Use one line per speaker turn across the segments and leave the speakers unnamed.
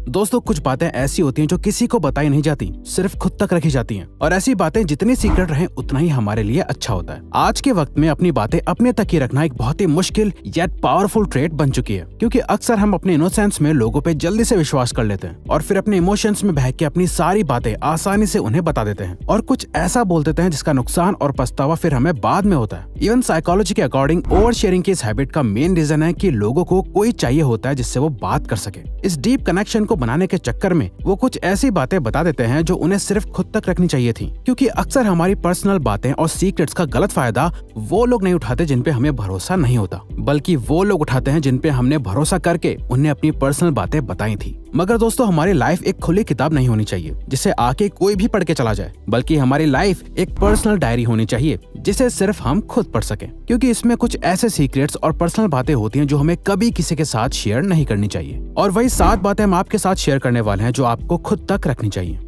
दोस्तों, कुछ बातें ऐसी होती हैं जो किसी को बताई नहीं जाती, सिर्फ खुद तक रखी जाती हैं। और ऐसी बातें जितनी सीक्रेट रहें उतना ही हमारे लिए अच्छा होता है। आज के वक्त में अपनी बातें अपने तक ही रखना एक बहुत ही मुश्किल येट पावरफुल ट्रेट बन चुकी है, क्योंकि अक्सर हम अपने इनोसेंस में लोगों पे जल्दी से विश्वास कर लेते हैं और फिर अपने इमोशंस में बह के अपनी सारी बातें आसानी से उन्हें बता देते हैं और कुछ ऐसा बोल देते हैं जिसका नुकसान और पछतावा फिर हमें बाद में होता है। इवन साइकोलॉजी के अकॉर्डिंग ओवर शेयरिंग की इस हैबिट का मेन रीजन है कि लोगों को कोई चाहिए होता है जिससे वो बात कर सके। इस डीप कनेक्शन को बनाने के चक्कर में वो कुछ ऐसी बातें बता देते हैं जो उन्हें सिर्फ खुद तक रखनी चाहिए थी, क्योंकि अक्सर हमारी पर्सनल बातें और सीक्रेट्स का गलत फायदा वो लोग नहीं उठाते जिन पे हमें भरोसा नहीं होता, बल्कि वो लोग उठाते हैं जिन पे हमने भरोसा करके उन्हें अपनी पर्सनल बातें बताई थी। मगर दोस्तों, हमारी लाइफ एक खुली किताब नहीं होनी चाहिए जिसे आके कोई भी पढ़ के चला जाए, बल्कि हमारी लाइफ एक पर्सनल डायरी होनी चाहिए जिसे सिर्फ हम खुद पढ़ सकें, क्योंकि इसमें कुछ ऐसे सीक्रेट्स और पर्सनल बातें होती हैं जो हमें कभी किसी के साथ शेयर नहीं करनी चाहिए। और वही 7 बातें हम आपके साथ शेयर करने वाले हैं जो आपको खुद तक रखनी चाहिए।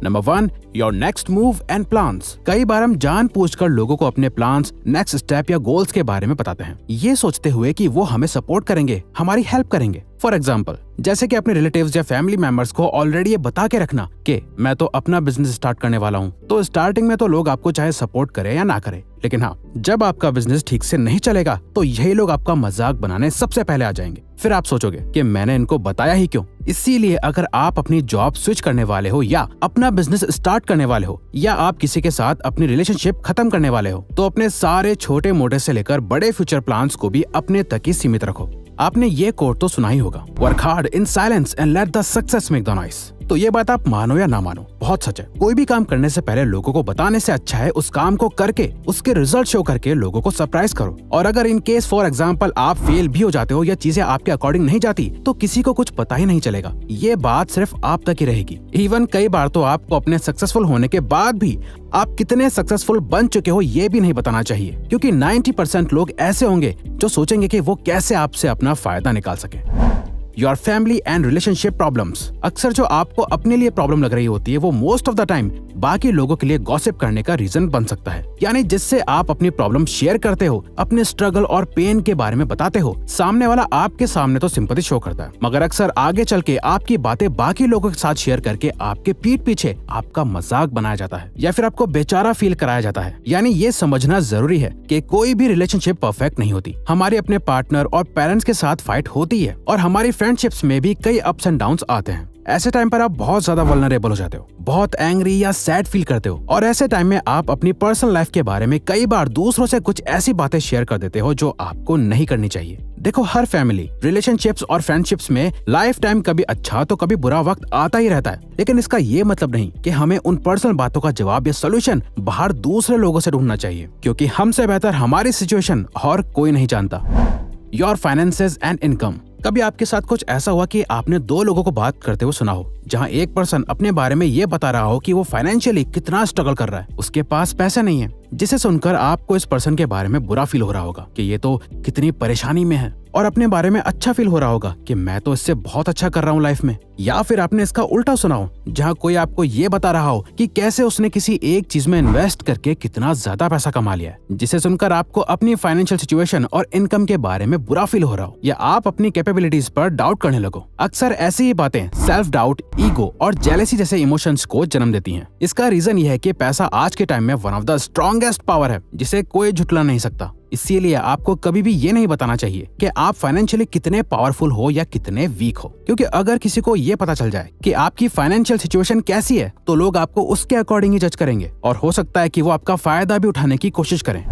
Number 1, your next move and plans. कई बार हम जानबूझकर लोगों को अपने प्लान्स, नेक्स्ट स्टेप या गोल्स के बारे में बताते हैं, ये सोचते हुए कि वो हमें सपोर्ट करेंगे, हमारी हेल्प करेंगे। फॉर एग्जाम्पल, जैसे कि अपने रिलेटिव्स या फैमिली मेंबर्स को ऑलरेडी ये बता के रखना कि मैं तो अपना बिजनेस स्टार्ट करने वाला हूँ। तो स्टार्टिंग में तो लोग आपको चाहे सपोर्ट करे या ना करे, लेकिन हाँ, जब आपका बिजनेस ठीक से नहीं चलेगा तो यही लोग आपका मजाक बनाने सबसे पहले आ जाएंगे। फिर आप सोचोगे कि मैंने इनको बताया ही क्यों। इसीलिए अगर आप अपनी जॉब स्विच करने वाले हो या अपना बिजनेस स्टार्ट करने वाले हो या आप किसी के साथ अपनी रिलेशनशिप खत्म करने वाले हो, तो अपने सारे छोटे मोटे से लेकर बड़े फ्यूचर प्लान्स को भी अपने तक ही सीमित रखो। आपने ये कोट तो सुना ही होगा, work hard in silence and let the success make the noise. तो ये बात आप मानो या ना मानो, बहुत सच है। कोई भी काम करने से पहले लोगों को बताने से अच्छा है उस काम को करके उसके रिजल्ट शो करके लोगों को सरप्राइज करो। और अगर इन केस फॉर एग्जांपल आप फेल भी हो जाते हो या चीजें आपके अकॉर्डिंग नहीं जाती, तो किसी को कुछ पता ही नहीं चलेगा। ये बात सिर्फ आप तक ही रहेगी। इवन कई बार तो आपको अपने सक्सेसफुल होने के बाद भी आप कितने सक्सेसफुल बन चुके हो ये भी नहीं बताना चाहिए, क्योंकि 90% लोग ऐसे होंगे जो सोचेंगे कि वो कैसे आपसे अपना फायदा निकाल सके। Your family and relationship problems. अक्सर जो आपको अपने लिए प्रॉब्लम लग रही होती है वो मोस्ट ऑफ द टाइम बाकी लोगों के लिए गॉसिप करने का रीजन बन सकता है। यानी जिससे आप अपनी प्रॉब्लम शेयर करते हो, अपने स्ट्रगल और पेन के बारे में बताते हो, सामने वाला आपके सामने तो सिंपैथी शो करता है, मगर अक्सर आगे चल के आपकी बातें बाकी लोगों के साथ शेयर करके आपके पीठ पीछे आपका मजाक बनाया जाता है या फिर आपको बेचारा फील कराया जाता है। यानी ये समझना जरूरी है कि कोई भी रिलेशनशिप परफेक्ट नहीं होती। हमारे अपने पार्टनर और पेरेंट्स के साथ फाइट होती है और हमारी फ्रेंडशिप्स में भी कई अप्स एंड डाउन्स आते हैं। ऐसे टाइम पर आप बहुत ज्यादा वल्नरेबल हो जाते हो, बहुत एंग्री या सैड फील करते हो, और ऐसे टाइम में आप अपनी पर्सनल लाइफ के बारे में कई बार दूसरों से कुछ ऐसी बातें शेयर कर देते हो जो आपको नहीं करनी चाहिए। देखो, हर फैमिली, रिलेशनशिप्स और फ्रेंडशिप्स में लाइफ टाइम कभी अच्छा तो कभी बुरा वक्त आता ही रहता है, लेकिन इसका ये मतलब नहीं कि हमें उन पर्सनल बातों का जवाब या सोल्यूशन बाहर दूसरे लोगों से ढूंढना चाहिए, क्योंकि हमसे बेहतर हमारी सिचुएशन और कोई नहीं जानता। Your finances and income. कभी आपके साथ कुछ ऐसा हुआ कि आपने 2 लोगों को बात करते हुए सुना हो, जहां एक पर्सन अपने बारे में ये बता रहा हो कि वो फाइनेंशियली कितना स्ट्रगल कर रहा है, उसके पास पैसे नहीं है, जिसे सुनकर आपको इस पर्सन के बारे में बुरा फील हो रहा होगा कि ये तो कितनी परेशानी में है, और अपने बारे में अच्छा फील हो रहा होगा कि मैं तो इससे बहुत अच्छा कर रहा हूँ लाइफ में। या फिर आपने इसका उल्टा सुना हो, जहाँ कोई आपको ये बता रहा हो कि कैसे उसने किसी एक चीज में इन्वेस्ट करके कितना ज्यादा पैसा कमा लिया है, जिसे सुनकर आपको अपनी फाइनेंशियल सिचुएशन और इनकम के बारे में बुरा फील हो रहा हो या आप अपनी कैपेबिलिटीज पर डाउट करने लगो। अक्सर ऐसी ही बातें सेल्फ डाउट, ईगो और जेलेसी जैसे इमोशंस को जन्म देती हैं। इसका रीजन ये है कि पैसा आज के टाइम में one of the strongest power है जिसे कोई झुटला नहीं सकता। इसीलिए आपको कभी भी ये नहीं बताना चाहिए कि आप फाइनेंशियली कितने पावरफुल हो या कितने वीक हो, क्योंकि अगर किसी को ये पता चल जाए कि आपकी फाइनेंशियल सिचुएशन कैसी है तो लोग आपको उसके अकॉर्डिंग ही जज करेंगे और हो सकता है कि वो आपका फायदा भी उठाने की कोशिश करें।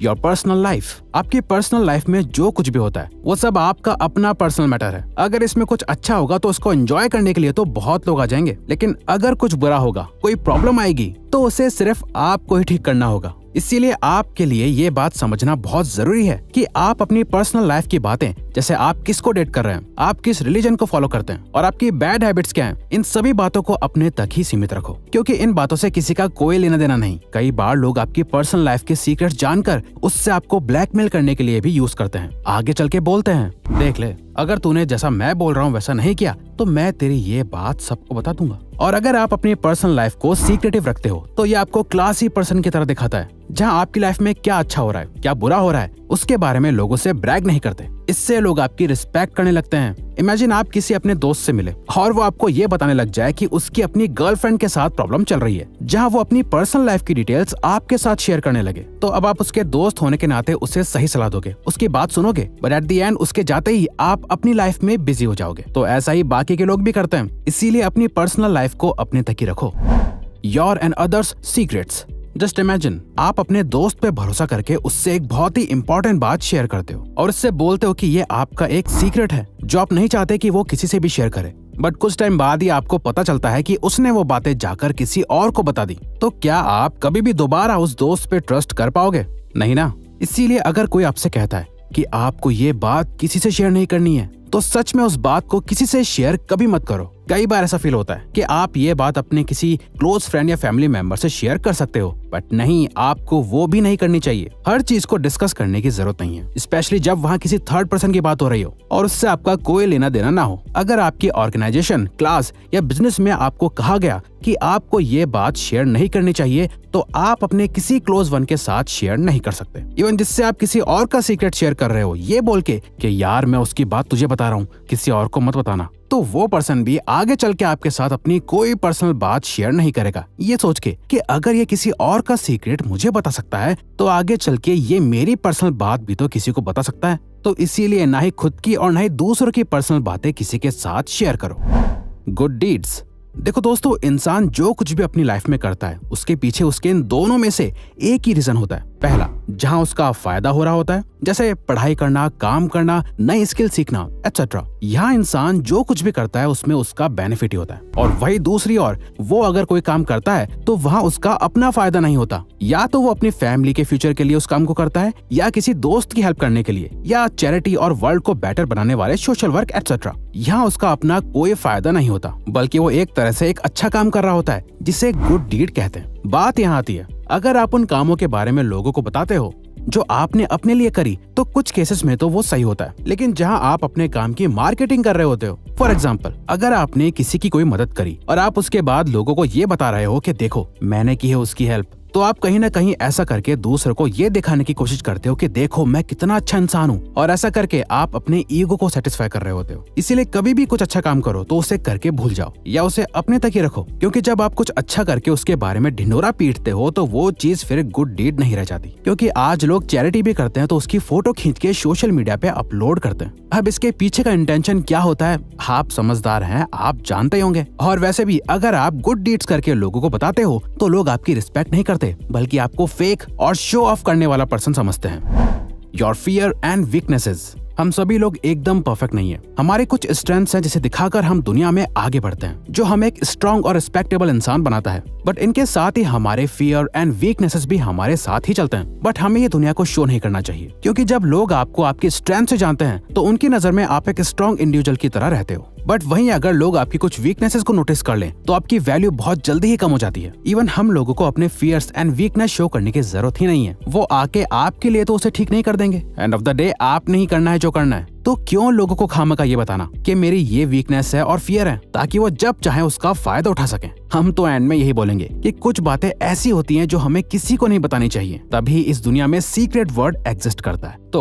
Your personal life. आपकी पर्सनल लाइफ में जो कुछ भी होता है वो सब आपका अपना पर्सनल मैटर है। अगर इसमें कुछ अच्छा होगा तो उसको एंजॉय करने के लिए तो बहुत लोग आ जाएंगे, लेकिन अगर कुछ बुरा होगा, कोई प्रॉब्लम आएगी, तो उसे सिर्फ आपको ही ठीक करना होगा। इसीलिए आपके लिए ये बात समझना बहुत जरूरी है कि आप अपनी पर्सनल लाइफ की बातें, जैसे आप किसको डेट कर रहे हैं, आप किस रिलीजन को फॉलो करते हैं और आपकी बैड हैबिट्स क्या हैं, इन सभी बातों को अपने तक ही सीमित रखो, क्योंकि इन बातों से किसी का कोई लेना देना नहीं। कई बार लोग आपकी पर्सनल लाइफ के सीक्रेट्स जानकर उससे आपको ब्लैकमेल करने के लिए भी यूज करते हैं। आगे चल के बोलते हैं, देख ले, अगर तूने जैसा मैं बोल रहा हूँ वैसा नहीं किया तो मैं तेरी ये बात सबको बता दूंगा। और अगर आप अपनी पर्सनल लाइफ को सीक्रेटिव रखते हो तो ये आपको क्लासी पर्सन की तरह दिखाता है, जहाँ आपकी लाइफ में क्या अच्छा हो रहा है, क्या बुरा हो रहा है, उसके बारे में लोगों से ब्रैग नहीं करते। इससे लोग आपकी रिस्पेक्ट करने लगते हैं। इमेजिन आप किसी अपने दोस्त से मिले और वो आपको ये बताने लग जाए कि उसकी अपनी गर्लफ्रेंड के साथ प्रॉब्लम चल रही है, जहां वो अपनी पर्सनल लाइफ की डिटेल्स आपके साथ शेयर करने लगे। तो अब आप उसके दोस्त होने के नाते उसे सही सलाह दोगे, उसकी बात सुनोगे, बट एट द एंड उसके जाते ही आप अपनी लाइफ में बिजी हो जाओगे। तो ऐसा ही बाकी के लोग भी करते हैं, इसीलिए अपनी पर्सनल लाइफ को अपने तक ही रखो। Your and others secrets. Just imagine आप अपने दोस्त पे भरोसा करके उससे एक बहुत ही इंपॉर्टेंट बात शेयर करते हो और उससे बोलते हो कि ये आपका एक सीक्रेट है जो आप नहीं चाहते कि वो किसी से भी शेयर करे, बट कुछ टाइम बाद ही आपको पता चलता है कि उसने वो बातें जाकर किसी और को बता दी। तो क्या आप कभी भी दोबारा उस दोस्त पे ट्रस्ट कर पाओगे? नहीं ना। इसीलिए अगर कोई आपसे कहता है कि आपको ये बात किसी से शेयर नहीं करनी है, तो सच में उस बात को किसी से शेयर कभी मत करो। कई बार ऐसा फील होता है कि आप ये बात अपने किसी क्लोज फ्रेंड या फैमिली मेंबर से शेयर कर सकते हो, बट नहीं, आपको वो भी नहीं करनी चाहिए। हर चीज को डिस्कस करने की जरूरत नहीं है, स्पेशली जब वहाँ किसी थर्ड पर्सन की बात हो रही हो और उससे आपका कोई लेना देना ना हो। अगर आपकी ऑर्गेनाइजेशन, क्लास या बिजनेस में आपको कहा गया कि आपको ये बात शेयर नहीं करनी चाहिए, तो आप अपने किसी क्लोज वन के साथ शेयर नहीं कर सकते। इवन जिससे आप किसी और का सीक्रेट शेयर कर रहे हो, ये बोल के कि यार मैं उसकी बात तुझे बता रहा हूँ, किसी और को मत बताना, तो वो पर्सन भी आगे चल के आपके साथ अपनी कोई पर्सनल बात शेयर नहीं करेगा, ये सोच के कि अगर ये किसी और का सीक्रेट मुझे बता सकता है, तो आगे चल के ये मेरी पर्सनल बात भी तो किसी को बता सकता है। तो इसीलिए ना ही खुद की और ना ही दूसरों की पर्सनल बातें किसी के साथ शेयर करो। Good deeds. देखो दोस्तों, इंसान जो कुछ भी अपनी लाइफ में करता है, उसके पीछे उसके इन दोनों में से एक ही रीजन होता है। पहला, जहां उसका फायदा हो रहा होता है, जैसे पढ़ाई करना, काम करना, नई स्किल सीखना एटसेट्रा। यहाँ इंसान जो कुछ भी करता है उसमें उसका बेनिफिट ही होता है। और वही दूसरी ओर, वो अगर कोई काम करता है तो वहाँ उसका अपना फायदा नहीं होता। या तो वो अपनी फैमिली के फ्यूचर के लिए उस काम को करता है, या किसी दोस्त की हेल्प करने के लिए, या चैरिटी और वर्ल्ड को बेटर बनाने वाले सोशल वर्क एटसेट्रा। यहाँ उसका अपना कोई फायदा नहीं होता, बल्कि वो एक तरह से एक अच्छा काम कर रहा होता है, जिसे गुड डीड कहते हैं। बात यहाँ आती है, अगर आप उन कामों के बारे में लोगों को बताते हो जो आपने अपने लिए करी, तो कुछ केसेस में तो वो सही होता है। लेकिन जहां आप अपने काम की मार्केटिंग कर रहे होते हो, फॉर एग्जाम्पल, अगर आपने किसी की कोई मदद करी और आप उसके बाद लोगों को ये बता रहे हो कि देखो मैंने की है उसकी हेल्प, तो आप कहीं ना कहीं ऐसा करके दूसरों को ये दिखाने की कोशिश करते हो कि देखो मैं कितना अच्छा इंसान हूँ, और ऐसा करके आप अपने ईगो को सेटिस्फाई कर रहे होते हो। इसीलिए कभी भी कुछ अच्छा काम करो तो उसे करके भूल जाओ या उसे अपने तक ही रखो, क्योंकि जब आप कुछ अच्छा करके उसके बारे में ढिंढोरा पीटते हो तो वो चीज फिर गुड डीड नहीं रह जाती। क्योंकि आज लोग चैरिटी भी करते हैं तो उसकी फोटो खींच के सोशल मीडिया पे अपलोड करते हैं। अब इसके पीछे का इंटेंशन क्या होता है, आप समझदार हैं, आप जानते ही होंगे। और वैसे भी अगर आप गुड डीड्स करके लोगों को बताते हो तो लोग आपकी रिस्पेक्ट नहीं करते, बल्कि आपको फेक और शो ऑफ करने वाला पर्सन समझते हैं। Your fear and weaknesses. हम सभी लोग एकदम परफेक्ट नहीं है। हमारे कुछ स्ट्रेंथ्स हैं जिसे दिखाकर हम दुनिया में आगे बढ़ते हैं, जो हमें एक स्ट्रॉन्ग और रिस्पेक्टेबल इंसान बनाता है। बट इनके साथ ही हमारे फियर एंड वीकनेसेस भी हमारे साथ ही चलते हैं। बट हमें ये दुनिया को शो नहीं करना चाहिए, क्योंकि जब लोग आपको आपकी स्ट्रेंथ से जानते हैं तो उनकी नजर में आप एक स्ट्रॉन्ग इंडिविजुअल की तरह रहते हो। बट वहीं अगर लोग आपकी कुछ वीकनेसेस को नोटिस कर लें तो आपकी वैल्यू बहुत जल्दी ही कम हो जाती है। इवन हम लोगों को अपने फियर्स एंड वीकनेस शो करने की जरूरत ही नहीं है, वो आके आपके लिए तो उसे ठीक नहीं कर देंगे। एंड ऑफ द डे आपने ही करना है जो करना है, तो क्यों लोगों को खामखा ये बताना कि मेरी ये वीकनेस है और फियर है, ताकि वो जब चाहे उसका फायदा उठा सकें। हम तो एंड में यही बोलेंगे कि कुछ बातें ऐसी होती हैं जो हमें किसी को नहीं बतानी चाहिए, तभी इस दुनिया में सीक्रेट वर्ड एग्जिस्ट करता है। तो